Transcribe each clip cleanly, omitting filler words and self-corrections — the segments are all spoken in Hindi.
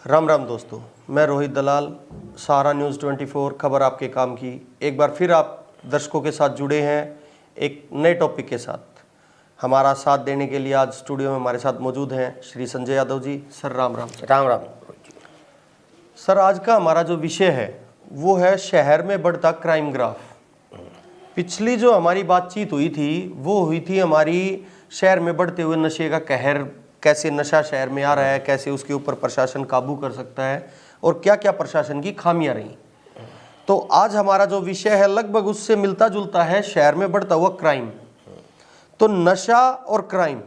राम राम दोस्तों, मैं रोहित दलाल, सहारा न्यूज़ 24 खबर आपके काम की एक बार फिर आप दर्शकों के साथ जुड़े हैं एक नए टॉपिक के साथ। हमारा साथ देने के लिए आज स्टूडियो में हमारे साथ मौजूद हैं श्री संजय यादव जी। सर राम राम। राम राम। सर आज का हमारा जो विषय है वो है शहर में बढ़ता क्राइम ग्राफ। पिछली जो हमारी बातचीत हुई थी वो हुई थी हमारी शहर में बढ़ते हुए नशे का कहर, कैसे नशा शहर में आ रहा है, कैसे उसके ऊपर प्रशासन काबू कर सकता है और क्या क्या प्रशासन की खामियां रही। तो आज हमारा जो विषय है लगभग उससे मिलता जुलता है, शहर में बढ़ता हुआ क्राइम। तो नशा और क्राइम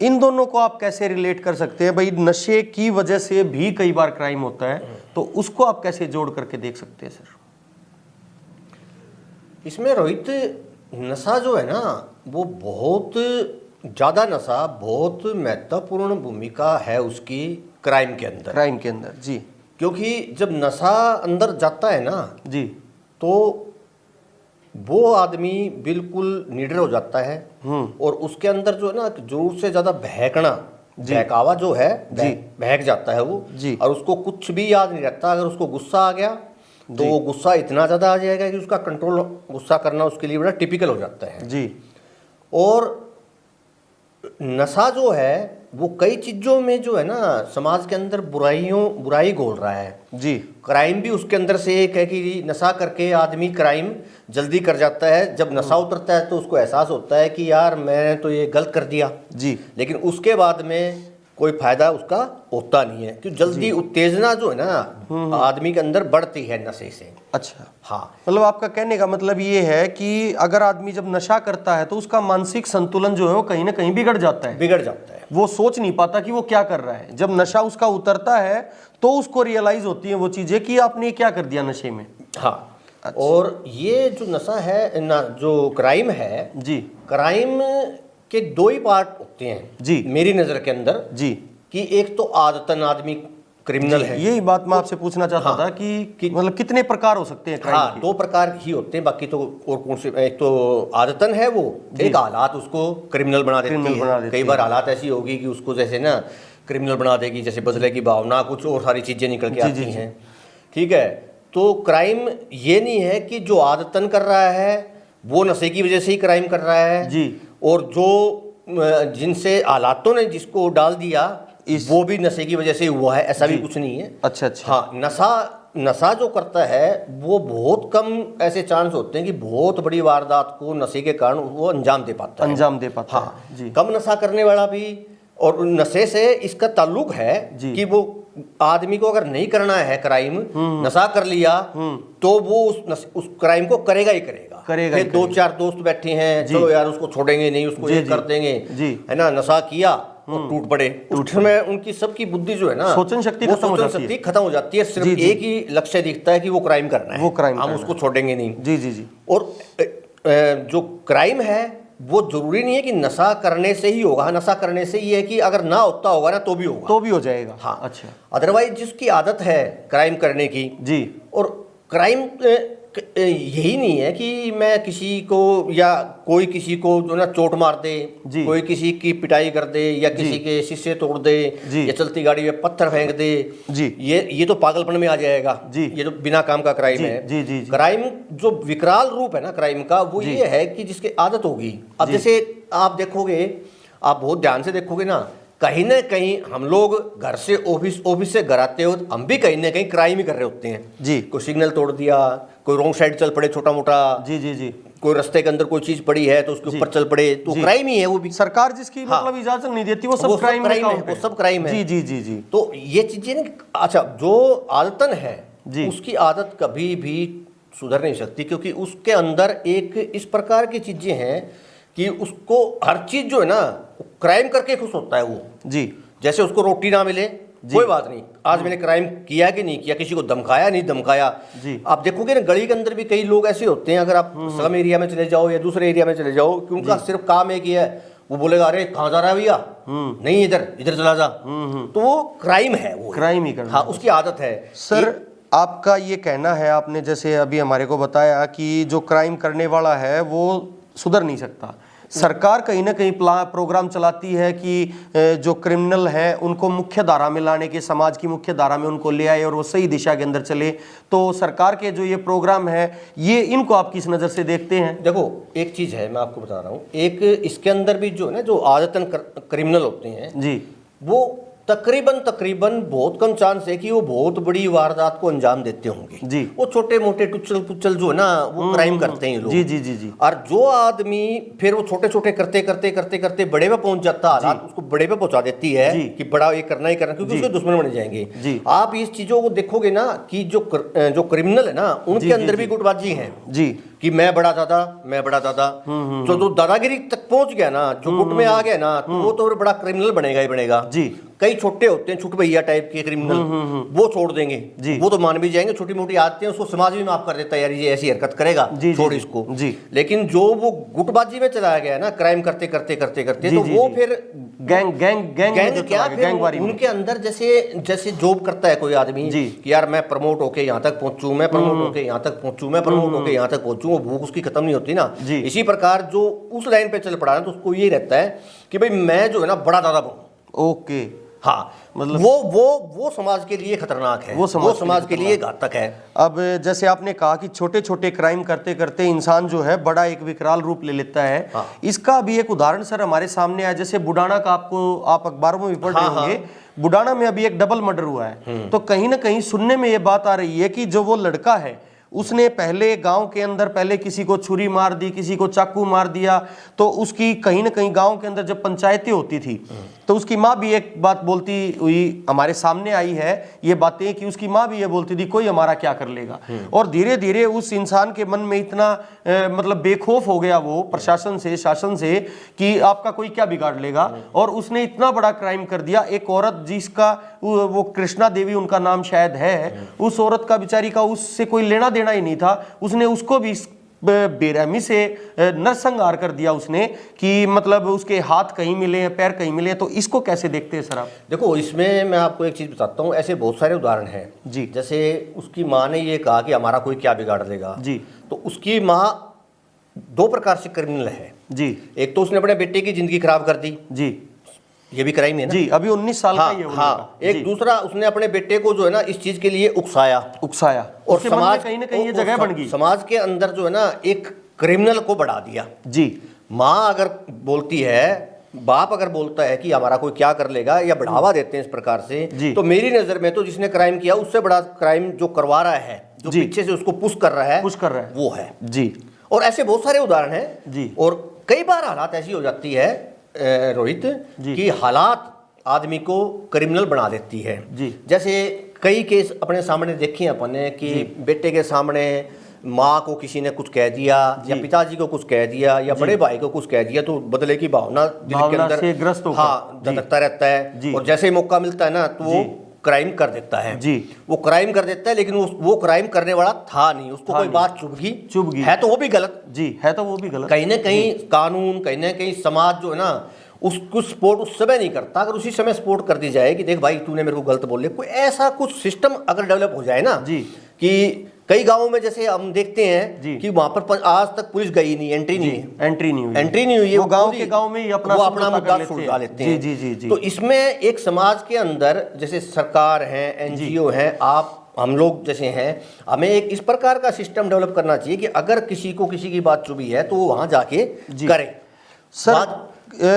इन दोनों को आप कैसे रिलेट कर सकते हैं? भाई नशे की वजह से भी कई बार क्राइम होता है, तो उसको आप कैसे जोड़ करके देख सकते हैं सर? इसमें रोहित, नशा जो है ना वो बहुत ज़्यादा नशा बहुत महत्वपूर्ण भूमिका है उसकी क्राइम के अंदर जी। क्योंकि जब नशा अंदर जाता है ना जी तो वो आदमी बिल्कुल निडर हो जाता है और उसके अंदर जो है ना जरूर से ज़्यादा बहकावा जो है बहक जाता है वो जी। और उसको कुछ भी याद नहीं रहता। अगर उसको गुस्सा आ गया तो वो गुस्सा इतना ज़्यादा आ जाएगा कि उसका कंट्रोल गुस्सा करना उसके लिए बड़ा टिपिकल हो जाता है जी। और नशा जो है वो कई चीज़ों में जो है ना समाज के अंदर बुराई घोल रहा है जी। क्राइम भी उसके अंदर से एक है कि नशा करके आदमी क्राइम जल्दी कर जाता है। जब नशा उतरता है तो उसको एहसास होता है कि यार मैंने तो ये गलत कर दिया जी, लेकिन उसके बाद में कोई फायदा उसका होता नहीं है क्योंकि जल्दी उत्तेजना जो है ना आदमी के अंदर बढ़ती है नशे से। अच्छा, हाँ, मतलब आपका कहने का मतलब ये है कि अगर आदमी जब नशा करता है तो उसका मानसिक संतुलन जो है वो कहीं ना कहीं बिगड़ जाता है। वो सोच नहीं पाता कि वो क्या कर रहा है। जब नशा उसका उतरता है तो उसको रियलाइज होती है वो चीजें कि आपने क्या कर दिया नशे में। हाँ। अच्छा। और ये जो नशा है ना, जो क्राइम है जी, क्राइम के दो ही पार्ट होते हैं जी मेरी नज़र के अंदर जी। कि एक तो आदतन आदमी क्रिमिनल है। यही बात मैं आपसे पूछना चाहता था कि मतलब कितने प्रकार हो सकते हैं क्राइम के? दो प्रकार ही होते हैं, बाकी तो और कौन से। एक तो आदतन है वो, एक हालात उसको क्रिमिनल बना देती है। कई बार हालात ऐसी होगी कि उसको जैसे ना क्रिमिनल बना देगी, जैसे बदले की भावना, कुछ और सारी चीज़ें निकल के आती हैं। ठीक है, तो क्राइम ये नहीं है कि जो आदतन कर रहा है वो नशे की वजह से ही क्राइम कर रहा है जी, और जो जिनसे हालातों ने जिसको डाल दिया वो भी नशे की वजह से हुआ है, ऐसा भी कुछ नहीं है। अच्छा अच्छा। हाँ, नशा जो करता है वो बहुत कम ऐसे चांस होते हैं कि बहुत बड़ी वारदात को नशे के कारण वो अंजाम दे पाता है। हाँ जी। कम नशा करने वाला भी, और नशे से इसका ताल्लुक है कि वो आदमी को अगर नहीं करना है क्राइम, नशा कर लिया तो वो उस क्राइम को करेगा ही करेगा। फिर दो चार दोस्त बैठे हैं, चलो यार उसको छोड़ेंगे नहीं, उसको ये कर देंगे, है ना, नशा किया और टूट पड़े। उसमें उनकी सबकी बुद्धि जो है ना, सोचन शक्ति खत्म हो जाती है। सिर्फ एक ही लक्ष्य दिखता है कि वो क्राइम करना है, वो क्राइम हम उसको छोड़ेंगे नहीं। जी जी जी। और जो क्राइम है वो जरूरी नहीं है कि नशा करने से ही होगा। नशा करने से ये है कि अगर ना होता होगा ना तो भी होगा, तो भी हो जाएगा। हाँ। अच्छा। अदरवाइज जिसकी आदत है क्राइम करने की जी, और क्राइम यही नहीं है कि मैं किसी को या कोई किसी को जो ना चोट मार दे, कोई किसी की पिटाई कर दे या किसी के शीशे तोड़ दे या चलती गाड़ी में पत्थर फेंक दे जी, ये तो पागलपन में आ जाएगा जी। ये जो बिना काम का क्राइम है जी, जी, जी। क्राइम जो विकराल रूप है ना क्राइम का, वो ये है कि जिसकी आदत होगी। अब जैसे आप देखोगे, आप बहुत ध्यान से देखोगे ना, कहीं ना कहीं हम लोग घर से ऑफिस से घर आते हो, हम भी कहीं ना कहीं क्राइम ही कर रहे होते हैं जी। कोई सिग्नल तोड़ दिया, कोई रॉन्ग साइड चल पड़े छोटा मोटा, जी जी जी, कोई रास्ते के अंदर कोई चीज पड़ी है तो उसके ऊपर चल पड़े, तो क्राइम ही है वो भी। सरकार जिसकी मतलब इजाजत नहीं देती वो सब क्राइम है, वो सब क्राइम है। जी जी जी जी। तो ये चीजें ना, अच्छा, जो आदतन है उसकी आदत कभी भी सुधर नहीं सकती क्योंकि उसके अंदर एक इस प्रकार की चीजें हैं कि उसको हर चीज जो है ना क्राइम करके खुश होता है वो जी। जैसे उसको रोटी ना मिले कोई बात नहीं, आज मैंने क्राइम किया कि नहीं किया, किसी को धमकाया नहीं धमकाया जी। आप देखोगे ना गली के अंदर भी कई लोग ऐसे होते हैं, अगर आप स्लम एरिया में चले जाओ या दूसरे एरिया में चले जाओ, कि उनका सिर्फ काम एक ही है, वो बोलेगा अरे कहाँ जा रहा है भैया, नहीं इधर चला जा, तो वो क्राइम है, वो क्राइम ही करना। हाँ, उसकी आदत है। सर आपका ये कहना है, आपने जैसे अभी हमारे को बताया कि जो क्राइम करने वाला है वो सुधर नहीं सकता, सरकार कहीं ना कहीं प्रोग्राम चलाती है कि जो क्रिमिनल हैं उनको मुख्य धारा में लाने के, समाज की मुख्य धारा में उनको ले आए और वो सही दिशा के अंदर चले। तो सरकार के जो ये प्रोग्राम है, ये इनको आप किस नज़र से देखते हैं? देखो, एक चीज़ है, मैं आपको बता रहा हूँ, एक इसके अंदर भी जो है ना, जो आदतन क्रिमिनल होते हैं जी, वो तकरीबन बहुत कम चांस है कि वो बहुत बड़ी वारदात को अंजाम देते होंगे जी। वो छोटे मोटे टुच्चल पुच्चल जो है ना, वो क्राइम करते हैं लोग। जी जी जी जी। और जो आदमी फिर वो छोटे छोटे करते करते करते करते बड़े पे पहुंच जाता है, हालात उसको बड़े पे पहुंचा देती है कि बड़ा ये करना ही करना, क्योंकि उसके दुश्मन बन जाएंगे। जी। आप इस चीजों को देखोगे ना कि जो क्रिमिनल है ना, उनके अंदर भी गुटबाजी है जी, कि मैं बड़ा दादा, मैं बड़ा दादा। तो जो दादागिरी तक पहुंच गया ना, जो गुट में आ गया ना, तो वो तो फिर बड़ा क्रिमिनल बनेगा ही बनेगा जी। कई छोटे होते हैं, छुट भैया टाइप के क्रिमिनल, वो छोड़ देंगे जी। वो तो मान भी जाएंगे, छोटी मोटी आदतें हैं, उसको समाज भी माफ कर देता है, यार ये ऐसी हरकत करेगा, जी, छोड़ जी, इसको जी। लेकिन जो वो गुटबाजी में चलाया गया ना, क्राइम करते करते करते करते, तो वो फिर गैंग गैंग गैंग गैंग क्या, फिर उनके अंदर जैसे जॉब करता है कोई आदमी कि यार मैं प्रमोट होके यहाँ तक पहुंचूं, मैं प्रमोट होके यहाँ तक पहुंचूं, मैं प्रमोट होके यहाँ तक पहुंचूं, वो भूख उसकी खत्म नहीं होती ना। इसी प्रकार जो उस लाइन पे चल पड़ा है, तो उसको ये रहता है कि भाई मैं जो है ना बड़ा दादा बनूं। ओके, हाँ, मतलब वो समाज के लिए खतरनाक है, वो समाज के लिए घातक है। अब जैसे आपने कहा कि छोटे छोटे क्राइम करते करते इंसान जो है बड़ा एक विकराल रूप ले लेता है। हाँ। इसका भी एक उदाहरण सर हमारे सामने आया, जैसे बुडाना का आप अखबारों में भी पढ़ रहे होंगे। बुडाना में अभी एक डबल मर्डर हुआ है, तो कहीं ना कहीं सुनने में ये बात आ रही है कि जो वो लड़का है उसने पहले गांव के अंदर पहले किसी को छुरी मार दी, किसी को चाकू मार दिया, तो उसकी कहीं ना कहीं गांव के अंदर जब पंचायतें होती थी तो उसकी माँ भी एक बात बोलती हुई हमारे सामने आई है ये बातें, कि उसकी माँ भी ये बोलती थी कोई हमारा क्या कर लेगा। और धीरे धीरे उस इंसान के मन में इतना मतलब बेखौफ हो गया वो प्रशासन से, शासन से, कि आपका कोई क्या बिगाड़ लेगा, और उसने इतना बड़ा क्राइम कर दिया। एक औरत जिसका वो कृष्णा देवी उनका नाम शायद है, उस औरत का बेचारी का उससे कोई लेना देना ही नहीं था, उसने उसको भी बेरहमी से नरसंहार कर दिया उसने, कि मतलब उसके हाथ कहीं मिले हैं, पैर कहीं मिले हैं। तो इसको कैसे देखते हैं सर आप? देखो, इसमें मैं आपको एक चीज़ बताता हूँ, ऐसे बहुत सारे उदाहरण हैं जी। जैसे उसकी माँ ने ये कहा कि हमारा कोई क्या बिगाड़ देगा जी, तो उसकी माँ दो प्रकार से क्रिमिनल है जी। एक तो उसने अपने बेटे की जिंदगी खराब कर दी, जी, ये भी क्राइम है ना जी, अभी 19 साल का ही है वो हाँ, लड़का। एक दूसरा उसने अपने बेटे को जो है ना इस चीज के लिए उकसाया और उसके मन में समाज कहीं ना कहीं ये जगह बन गई, समाज के अंदर जो है ना एक क्रिमिनल को बढ़ा दिया। जी। माँ अगर बोलती है, बाप अगर बोलता है कि हमारा कोई क्या कर लेगा, या बढ़ावा देते हैं इस प्रकार से, तो मेरी नजर में तो जिसने क्राइम किया उससे बड़ा क्राइम जो करवा रहा है, जो पीछे से उसको पुश कर रहा है वो है। जी। और ऐसे बहुत सारे उदाहरण हैं जी। और कई बार हालात ऐसी हो जाती है रोहित कि हालात आदमी को क्रिमिनल बना देती है। जी। जैसे कई केस अपने सामने देखे अपन ने कि बेटे के सामने माँ को किसी ने कुछ कह दिया, या पिताजी को कुछ कह दिया, या बड़े भाई को कुछ कह दिया, तो बदले की भावना दिल के अंदर से ग्रस्त होकर हाँ धधकता रहता है, और जैसे ही मौका मिलता है ना तो वो क्राइम कर देता है। जी। वो क्राइम कर देता है, लेकिन वो क्राइम करने वाला था नहीं, उसको कोई बात चुभ गई है, तो वो भी गलत। जी, है तो वो भी गलत। कहीं ना कहीं कानून, कहीं ना कहीं समाज जो है ना उसको सपोर्ट उस समय नहीं करता। अगर उसी समय सपोर्ट कर दी जाए कि देख भाई तूने मेरे को गलत बोल लिया, कोई ऐसा कुछ सिस्टम अगर डेवलप हो जाए ना जी, कि कई गांवों में जैसे हम देखते हैं कि वहां पर आज तक पुलिस गई नहीं, एंट्री नहीं हुई, वो गांव के गांव में ही अपना मुद्दा सुलझा लेते हैं। जी, जी, जी। तो इसमें एक समाज के अंदर जैसे सरकार है, एनजीओ है, हम लोग जैसे हैं, हमें एक इस प्रकार का सिस्टम डेवलप करना चाहिए कि अगर किसी को किसी की बात चुभी है तो वो वहां जाके करे। सर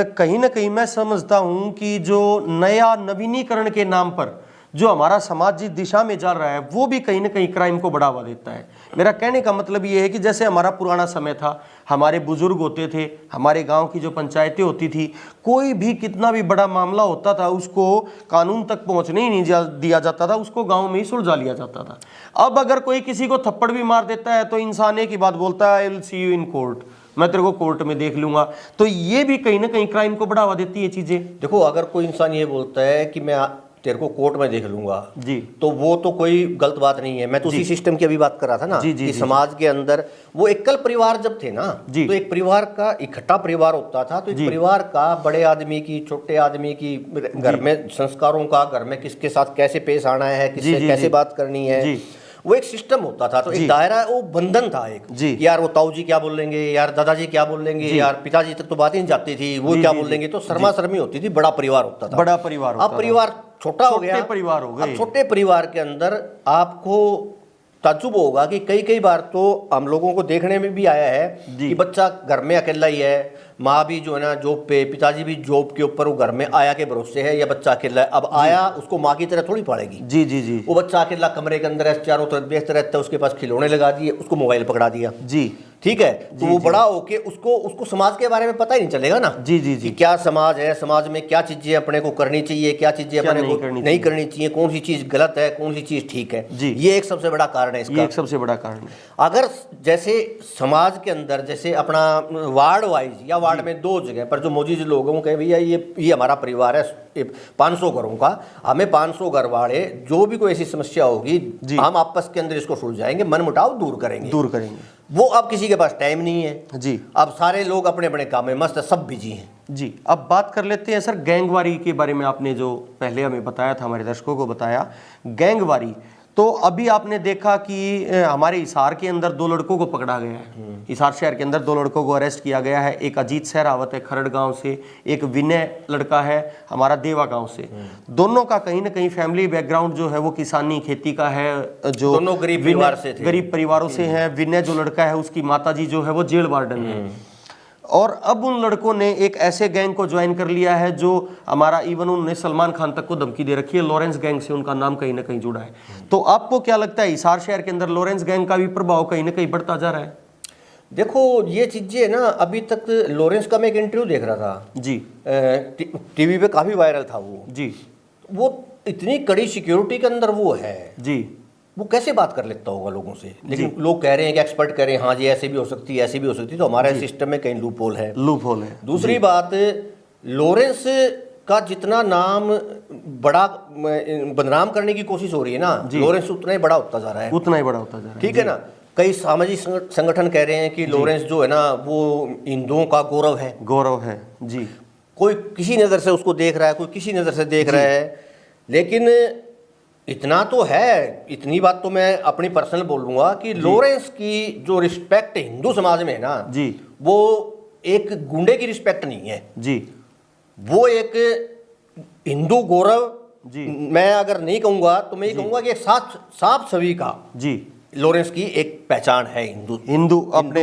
कहीं ना कहीं मैं समझता हूं कि जो नया नवीनीकरण के नाम पर जो हमारा समाज जिस दिशा में जा रहा है वो भी कहीं ना कहीं क्राइम को बढ़ावा देता है। मेरा कहने का मतलब ये है कि जैसे हमारा पुराना समय था, हमारे बुजुर्ग होते थे, हमारे गांव की जो पंचायतें होती थी, कोई भी कितना भी बड़ा मामला होता था उसको कानून तक पहुंचने ही नहीं दिया जाता था, उसको गांव में ही सुलझा लिया जाता था। अब अगर कोई किसी को थप्पड़ भी मार देता है तो इंसान एक ही बात बोलता है, I will see you in court, मैं तेरे को कोर्ट में देख लूंगा। तो ये भी कहीं ना कहीं क्राइम को बढ़ावा देती है चीजें। देखो, अगर कोई इंसान ये बोलता है कि मैं तेरे को कोर्ट में देख लूंगा जी, तो वो तो कोई गलत बात नहीं है। मैं तो उसी सिस्टम की अभी बात कर रहा था ना कि समाज के अंदर वो एकल परिवार जब थे ना, तो एक परिवार का इकट्ठा परिवार होता था, तो एक परिवार का बड़े आदमी की, छोटे आदमी की, घर में संस्कारों का, घर में किसके साथ कैसे पेश आना है, किससे कैसे बात करनी है, वो एक सिस्टम होता था, तो एक दायरा, वो बंधन था एक जी। कि यार वो ताऊ जी क्या बोल लेंगे, यार दादाजी क्या बोल लेंगे, यार पिताजी तक तो बात ही नहीं जाती थी, वो क्या बोल लेंगे, तो शर्मा शर्मी होती थी, बड़ा परिवार होता था। बड़ा परिवार होता अब परिवार छोटा हो गया, छोटे परिवार हो गए। अब छोटे परिवार के अंदर आपको ताज्जुब होगा कि कई कई बार तो हम लोगों को देखने में भी आया है कि बच्चा घर में अकेला ही है, माँ भी जो है ना जॉब पे, पिताजी भी जॉब के ऊपर, वो घर में आया के भरोसे है, या बच्चा अकेला है। अब आया उसको माँ की तरह थोड़ी पालेगी। जी जी जी। वो बच्चा अकेला कमरे के अंदर है, चारों तरफ देखते रहता है, उसके पास खिलौने लगा दिए, उसको मोबाइल पकड़ा दिया जी, ठीक है, तो वो बड़ा होके उसको समाज के बारे में पता ही नहीं चलेगा ना। जी जी जी। कि क्या समाज है, समाज में क्या चीजें अपने को करनी चाहिए, क्या चीजें अपने को नहीं करनी चाहिए, कौन सी चीज गलत है, कौन सी चीज ठीक है। जी, ये एक सबसे बड़ा कारण है इसका। ये एक सबसे बड़ा कारण है। अगर जैसे समाज के अंदर जैसे अपना वार्ड वाइज या वार्ड में 2 जगह पर जो मौजूद लोग हैं, वो कहे भैया ये हमारा परिवार है 500 घरों का, हमें 500 घर वाले जो भी कोई ऐसी समस्या होगी हम आपस के अंदर इसको सुलझाएंगे, मन मुटाव दूर करेंगे। वो अब किसी के पास टाइम नहीं है जी। अब सारे लोग अपने अपने काम में मस्त है, सब बिजी हैं जी। अब बात कर लेते हैं सर गैंगवारी के बारे में। आपने जो पहले हमें बताया था, हमारे दर्शकों को बताया गैंगवारी, तो अभी आपने देखा कि हमारे हिसार के अंदर 2 लड़कों को पकड़ा गया है। हिसार शहर के अंदर 2 लड़कों को अरेस्ट किया गया है। एक अजीत सहरावत है खरड़ गांव से, एक विनय लड़का है हमारा देवा गांव से। दोनों का कहीं ना कहीं फैमिली बैकग्राउंड जो है वो किसानी खेती का है, जो दोनों गरीब परिवार से थे, गरीब परिवारों से हैं। विनय जो लड़का है उसकी माताजी जो है वो जेल वार्डन है। और अब उन लड़कों ने एक ऐसे गैंग को ज्वाइन कर लिया है जो हमारा, इवन उन्होंने सलमान खान तक को धमकी दे रखी है। लॉरेंस गैंग से उनका नाम कहीं ना कहीं जुड़ा है। तो आपको क्या लगता है हिसार शहर के अंदर लॉरेंस गैंग का भी प्रभाव कहीं ना कहीं बढ़ता जा रहा है? देखो ये चीजें ना, अभी तक लॉरेंस का मैं एक इंटरव्यू देख रहा था जी, टीवी पे काफी वायरल था वो जी। वो इतनी कड़ी सिक्योरिटी के अंदर वो है जी, वो कैसे बात कर लेता होगा लोगों से। लेकिन लोग कह रहे हैं कि एक्सपर्ट कह रहे हैं हाँ जी ऐसे भी हो सकती है, ऐसे भी हो सकती है, तो हमारे सिस्टम में कहीं लूप होल है। दूसरी बात, लॉरेंस का जितना नाम बड़ा बदनाम करने की कोशिश हो रही है ना, लॉरेंस उतना ही बड़ा होता जा रहा है, उतना ही बड़ा होता जा रहा है। ठीक है ना। कई सामाजिक संगठन कह रहे हैं कि लॉरेंस जो है ना वो हिंदुओं का गौरव है जी। कोई किसी नज़र से उसको देख रहा है, कोई किसी नज़र से देख रहा है। लेकिन इतना तो है, इतनी बात तो मैं अपनी पर्सनल बोलूँगा कि लॉरेंस की जो रिस्पेक्ट हिंदू समाज में है ना जी, वो एक गुंडे की रिस्पेक्ट नहीं है जी, वो एक हिंदू गौरव जी। मैं अगर नहीं कहूँगा तो मैं ये कहूँगा कि साफ छवि का जी लॉरेंस की एक पहचान है हिंदू अपने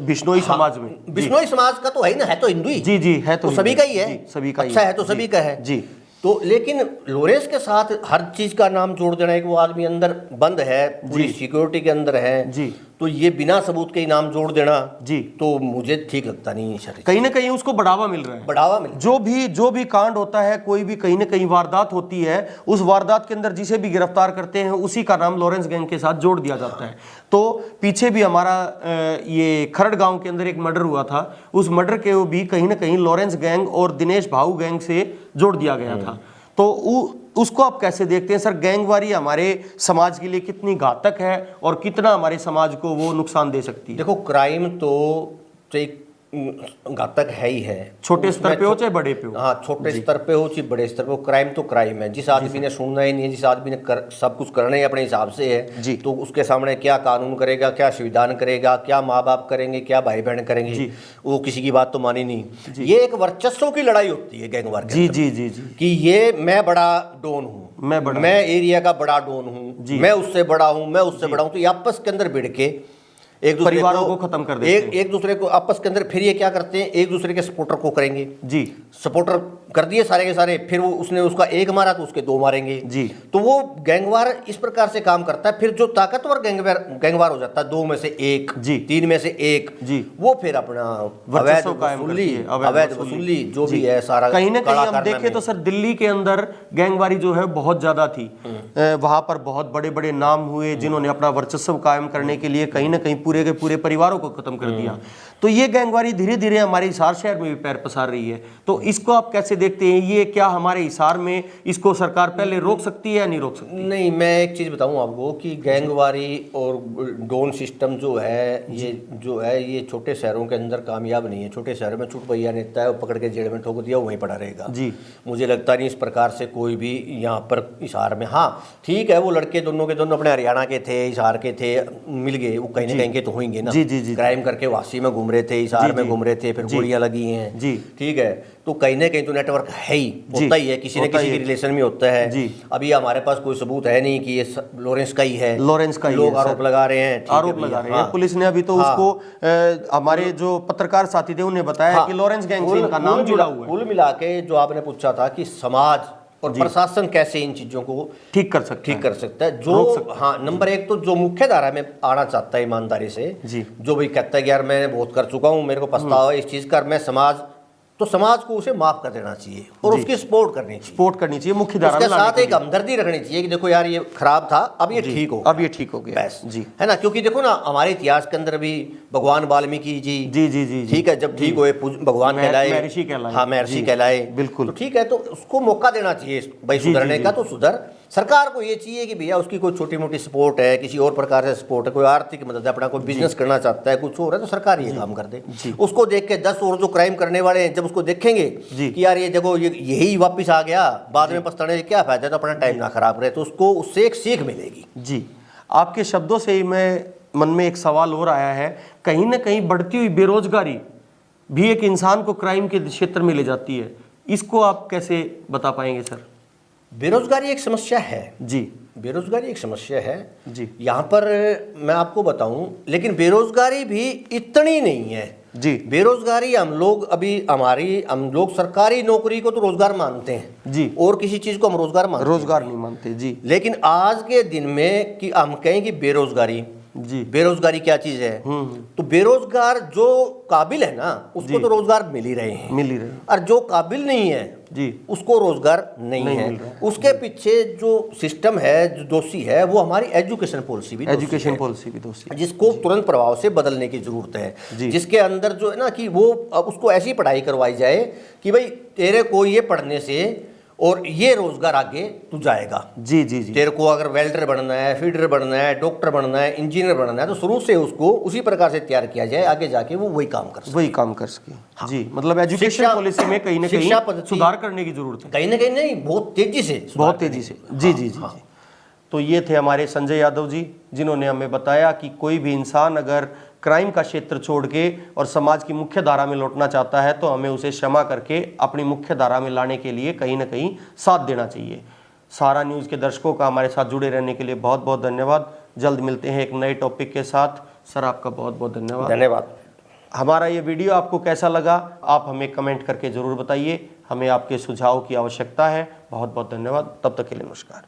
बिश्नोई समाज में। बिश्नोई समाज का तो है ही ना, है तो हिंदू ही जी जी, है तो सभी का ही है, सभी का अच्छा है तो सभी का है जी। तो लेकिन लॉरेंस के साथ हर चीज का नाम जोड़ देना है कि वो आदमी अंदर बंद है, पूरी सिक्योरिटी के अंदर है जी, तो ये बिना सबूत के ही नाम जोड़ देना जी, तो मुझे ठीक लगता नहीं है। कहीं ना कहीं उसको बढ़ावा मिल रहा है, बढ़ावा मिल, जो भी कांड होता है, कोई भी कहीं ना कहीं वारदात होती है, उस वारदात के अंदर जिसे भी गिरफ्तार करते हैं उसी का नाम लॉरेंस गैंग के साथ जोड़ दिया जाता है। तो पीछे भी हमारा ये खरड़ गांव के अंदर एक मर्डर हुआ था, उस मर्डर के भी कहीं ना कहीं लॉरेंस गैंग और दिनेश भाऊ गैंग से जोड़ दिया गया था। तो उसको आप कैसे देखते हैं सर? गैंगवारी हमारे समाज के लिए कितनी घातक है और कितना हमारे समाज को वो नुकसान दे सकती है? देखो क्राइम तो घातक है ही है, छोटे स्तर पे हो चाहे बड़े पे हो। हाँ, छोटे स्तर पे हो चाहे बड़े स्तर पे हो, क्राइम तो क्राइम है। जिस आदमी ने सुनना ही नहीं है, जिस आदमी ने सब कुछ करना ही अपने हिसाब से है जी, तो उसके सामने क्या कानून करेगा, क्या संविधान करेगा, क्या माँ बाप करेंगे, क्या भाई बहन करेंगे, वो किसी की बात तो मानी नहीं। ये एक वर्चस्व की लड़ाई होती है गैंगवार जी जी जी जी, कि ये मैं बड़ा डॉन हूँ, मैं एरिया का बड़ा डॉन हूँ, मैं उससे बड़ा हूँ, मैं उससे बड़ा हूँ, तो ये आपस के अंदर भिड़ के एक दूसरे परिवारों को खत्म कर देते हैं, एक दूसरे को आपस के अंदर। फिर ये क्या करते हैं, एक दूसरे के सपोर्टर को करेंगे जी, सपोर्टर कर दिए सारे के सारे, फिर वो उसने उसका एक मारा तो उसके 2 मारेंगे जी। तो वो गैंगवार इस प्रकार से काम करता है। फिर जो ताकतवर गैंगवार हो जाता है, 2 में से 1 जी, 3 में से 1 जी, वो फिर अपना अवैध वसूली जो भी है सारा कहीं ना कहीं हम देखें तो सर दिल्ली के अंदर गैंगवारी जो है बहुत ज्यादा थी। वहां पर बहुत बड़े बड़े नाम हुए जिन्होंने अपना वर्चस्व कायम करने के लिए कहीं ना कहीं पूरे के पूरे परिवारों को खत्म कर दिया। तो ये गैंगवारी धीरे धीरे हमारे हिसार शहर में भी पैर पसार रही है। तो इसको आप कैसे देखते हैं? ये क्या हमारे हिसार में इसको सरकार पहले रोक सकती है या नहीं रोक सकती? नहीं, मैं एक चीज़ बताऊं आपको कि गैंगवारी और डोन सिस्टम जो है ये छोटे शहरों के अंदर कामयाब नहीं है। छोटे शहरों में छुट भैया नेता है, वो पकड़ के जेल में ठोक दिया, वहीं पड़ा रहेगा जी। मुझे लगता नहीं इस प्रकार से कोई भी यहाँ पर हिसार में, हाँ ठीक है वो लड़के दोनों के दोनों अपने हरियाणा के थे, हिसार के थे, मिल गए, वो कहीं ना कहीं के तो होंगे ना। जी। क्राइम करके वासी में घूम रहे थे, हिसार में घूम रहे थे, फिर गोलियां लगी हैं जी, ठीक है। तो कहीं ना कहीं तो नेटवर्क है ही, होता ही है, किसी न किसी के रिलेशन में होता है जी। अभी हमारे पास कोई सबूत है नहीं कि ये लॉरेंस का ही है, लोग आरोप लगा रहे हैं, आरोप लगा रहे हैं। पुलिस ने अभी तो उसको हमारे जो पत्रकार साथी थे उन्हें बताया कि लॉरेंस गैंग से इनका नाम जुड़ा हुआ है। कुल मिला के जो आपने पूछा था कि समाज और प्रशासन कैसे इन चीजों को ठीक कर सकता है जो हाँ, नंबर एक तो जो मुख्य धारा में आना चाहता है ईमानदारी से जी, जो भी कहता है कि यार मैं बहुत कर चुका हूँ, मेरे को पछतावा है इस चीज का, मैं समाज को उसे माफ कर देना चाहिए और उसकी सपोर्ट करनी चाहिए मुख्य धारा में, साथ एक हमदर्दी रखनी चाहिए कि देखो यार ये खराब था, अब ये ठीक हो, अब ये ठीक हो गया जी, है ना। क्योंकि देखो ना हमारे इतिहास के अंदर भी भगवान वाल्मीकि जी ठीक है, जब ठीक हुए भगवान कहलाए, महर्षि कहलाए, बिल्कुल, तो ठीक है, तो उसको मौका देना चाहिए भाई सुधरने का। तो सुधर सरकार को ये चाहिए कि भैया उसकी कोई छोटी मोटी सपोर्ट है, किसी और प्रकार से सपोर्ट है, कोई आर्थिक मदद है, अपना कोई बिजनेस करना चाहता है, कुछ हो रहा है, तो सरकार ये काम कर दे। उसको देख के 10 और जो क्राइम करने वाले हैं जब उसको देखेंगे कि यार ये देखो यही वापस आ गया, बाद में पछताने से क्या फायदा, तो अपना टाइम ना खराब रहे, तो उसको उससे एक सीख मिलेगी जी। आपके शब्दों से ही मैं मन में एक सवाल और आया है, कहीं ना कहीं बढ़ती हुई बेरोजगारी भी एक इंसान को क्राइम के क्षेत्र में ले जाती है, इसको आप कैसे बता पाएंगे सर? बेरोजगारी एक समस्या है जी, बेरोजगारी एक समस्या है जी। यहाँ पर मैं आपको बताऊं, लेकिन बेरोजगारी भी इतनी नहीं है जी। बेरोजगारी हम लोग सरकारी नौकरी को तो रोजगार मानते हैं जी, और किसी चीज को हम रोजगार नहीं मानते जी। लेकिन आज के दिन में कि हम कहें कि बेरोजगारी क्या चीज है, तो बेरोजगार जो काबिल है ना उसको तो रोजगार मिल ही रहे हैं, और जो काबिल नहीं है जी उसको रोजगार नहीं है। उसके पीछे जो सिस्टम है, जो दोषी है, वो हमारी एजुकेशन पॉलिसी भी दोषी है, जिसको तुरंत प्रभाव से बदलने की जरूरत है। जिसके अंदर जो है ना कि वो उसको ऐसी पढ़ाई करवाई जाए कि भाई तेरे को ये पढ़ने से और ये रोजगार आगे तू जाएगा जी। तेरे को अगर वेल्डर बनना है, फीडर बनना है, डॉक्टर बनना है, इंजीनियर बनना है, तो शुरू से उसको उसी प्रकार से तैयार किया जाए, आगे जाके वो वही काम कर सके हाँ। जी, मतलब एजुकेशन पॉलिसी में कहीं ना कहीं सुधार करने की जरूरत है, कहीं ना कहीं नहीं, बहुत तेजी से जी। तो ये थे हमारे संजय यादव जी, जिन्होंने हमें बताया कि कोई भी इंसान अगर क्राइम का क्षेत्र छोड़ के और समाज की मुख्य धारा में लौटना चाहता है तो हमें उसे क्षमा करके अपनी मुख्य धारा में लाने के लिए कहीं ना कहीं साथ देना चाहिए। सहारा न्यूज़ के दर्शकों का हमारे साथ जुड़े रहने के लिए बहुत बहुत धन्यवाद। जल्द मिलते हैं एक नए टॉपिक के साथ। सर आपका बहुत बहुत धन्यवाद। हमारा ये वीडियो आपको कैसा लगा आप हमें कमेंट करके ज़रूर बताइए, हमें आपके सुझाव की आवश्यकता है। बहुत बहुत धन्यवाद, तब तक के लिए नमस्कार।